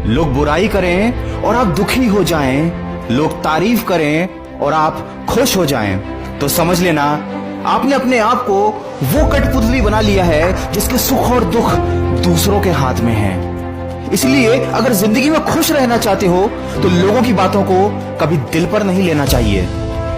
लोग बुराई करें और आप दुखी हो जाएं, लोग तारीफ करें और आप खुश हो जाएं, तो समझ लेना आपने अपने आप को वो कठपुतली बना लिया है जिसके सुख और दुख दूसरों के हाथ में है। इसलिए अगर जिंदगी में खुश रहना चाहते हो तो लोगों की बातों को कभी दिल पर नहीं लेना चाहिए,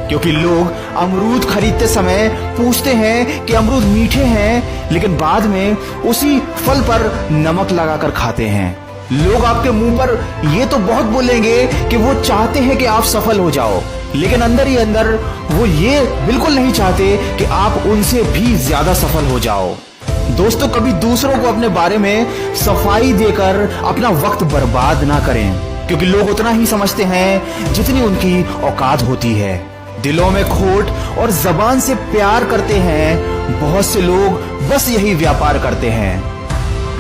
क्योंकि लोग अमरूद खरीदते समय पूछते हैं कि अमरूद मीठे हैं, लेकिन बाद में उसी फल पर नमक लगाकर खाते हैं। लोग आपके मुंह पर ये तो बहुत बोलेंगे कि वो चाहते हैं कि आप सफल हो जाओ, लेकिन अंदर ही अंदर वो ये बिल्कुल नहीं चाहते कि आप उनसे भी ज्यादा सफल हो जाओ। दोस्तों, कभी दूसरों को अपने बारे में सफाई देकर अपना वक्त बर्बाद ना करें, क्योंकि लोग उतना ही समझते हैं जितनी उनकी औकात होती है। दिलों में खोट और जबान से प्यार करते हैं, बहुत से लोग बस यही व्यापार करते हैं।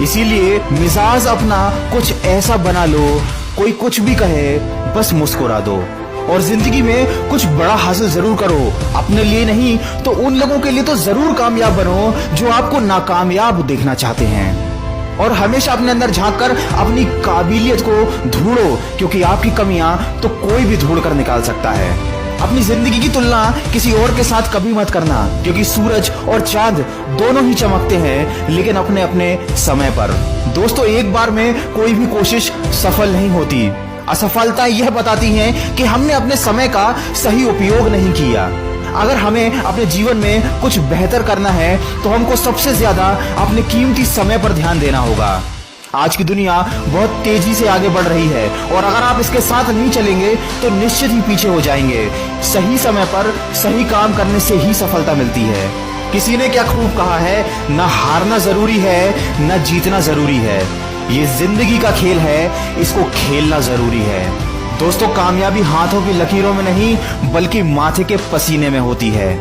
इसीलिए मिजाज अपना कुछ ऐसा बना लो, कोई कुछ भी कहे बस मुस्कुरा दो, और जिंदगी में कुछ बड़ा हासिल जरूर करो। अपने लिए नहीं तो उन लोगों के लिए तो जरूर कामयाब बनो जो आपको नाकामयाब देखना चाहते हैं। और हमेशा अपने अंदर झांक कर अपनी काबिलियत को ढूंढो, क्योंकि आपकी कमियां तो कोई भी ढूंढ कर निकाल सकता है। अपनी जिंदगी की तुलना किसी और के साथ कभी मत करना, क्योंकि सूरज और चांद दोनों ही चमकते हैं, लेकिन अपने अपने समय पर। दोस्तों, एक बार में कोई भी कोशिश सफल नहीं होती। असफलता यह बताती है कि हमने अपने समय का सही उपयोग नहीं किया। अगर हमें अपने जीवन में कुछ बेहतर करना है तो हमको सबसे ज्यादा अपने कीमती समय पर ध्यान देना होगा। आज की दुनिया बहुत तेजी से आगे बढ़ रही है, और अगर आप इसके साथ नहीं चलेंगे तो निश्चित ही पीछे हो जाएंगे। सही समय पर सही काम करने से ही सफलता मिलती है। किसी ने क्या खूब कहा है, न हारना जरूरी है न जीतना जरूरी है, ये जिंदगी का खेल है, इसको खेलना जरूरी है। दोस्तों, कामयाबी हाथों की लकीरों में नहीं बल्कि माथे के पसीने में होती है।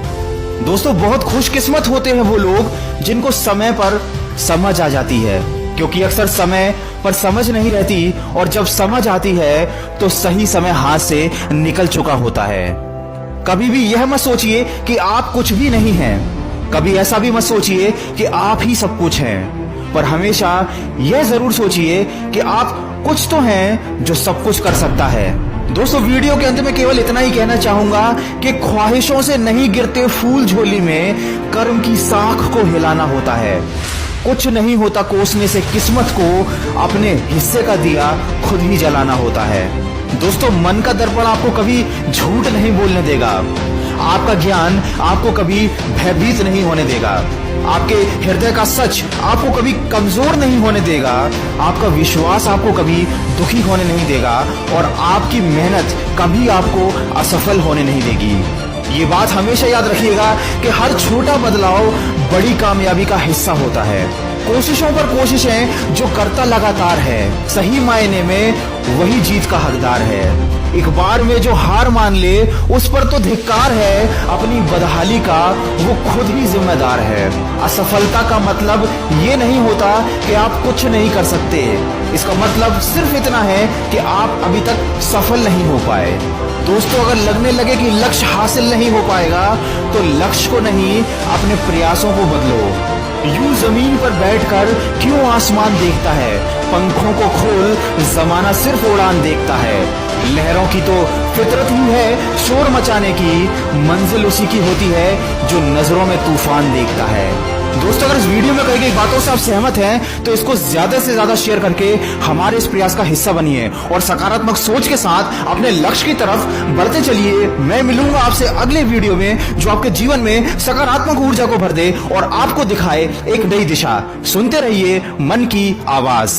दोस्तों, बहुत खुशकिस्मत होते हैं वो लोग जिनको समय पर समझ आ जाती है, क्योंकि अक्सर समय पर समझ नहीं रहती, और जब समझ आती है तो सही समय हाथ से निकल चुका होता है। कभी भी यह मत सोचिए कि आप कुछ भी नहीं हैं, कभी ऐसा भी मत सोचिए कि आप ही सब कुछ हैं, पर हमेशा यह जरूर सोचिए कि आप कुछ तो हैं जो सब कुछ कर सकता है। दोस्तों, वीडियो के अंत में केवल इतना ही कहना चाहूंगा कि ख्वाहिशों से नहीं गिरते फूल झोली में, कर्म की साख को हिलाना होता है। कुछ नहीं होता कोसने से किस्मत को, अपने हिस्से का दिया खुद ही जलाना होता है। दोस्तों, मन का दर्पण आपको कभी झूठ नहीं बोलने देगा, आपका ज्ञान आपको कभी भयभीत नहीं होने देगा, आपके हृदय का सच आपको कभी कमजोर नहीं होने देगा, आपका विश्वास आपको कभी दुखी होने नहीं देगा, और आपकी मेहनत कभी आपको असफल होने नहीं देगी। ये बात हमेशा याद रखिएगा कि हर छोटा बदलाव बड़ी कामयाबी का हिस्सा होता है। कोशिशों पर कोशिशें जो करता लगातार है, सही मायने में वही जीत का हकदार है। एक बार में जो हार मान ले उस पर तो धिक्कार है, अपनी बदहाली का वो खुद ही जिम्मेदार है। असफलता का मतलब ये नहीं होता कि आप कुछ नहीं कर सकते, इसका मतलब सिर्फ इतना है कि आप अभी तक सफल नहीं हो पाए। दोस्तों, अगर लगने लगे कि लक्ष्य हासिल नहीं हो पाएगा तो लक्ष्य को नहीं अपने प्रयासों को बदलो। यूं जमीन पर बैठकर क्यों आसमान देखता है, पंखों को खोल जमाना सिर्फ उड़ान देखता है। लहरों की तो फितरत ही है शोर मचाने की, मंजिल उसी की होती है जो नजरों में तूफान देखता है। दोस्तों, अगर इस वीडियो में कही गई बातों से आप सहमत हैं तो इसको ज्यादा से ज्यादा शेयर करके हमारे इस प्रयास का हिस्सा बनिए, और सकारात्मक सोच के साथ अपने लक्ष्य की तरफ बढ़ते चलिए। मैं मिलूंगा आपसे अगले वीडियो में जो आपके जीवन में सकारात्मक ऊर्जा को भर दे और आपको दिखाए एक नई दिशा। सुनते रहिए मन की आवाज।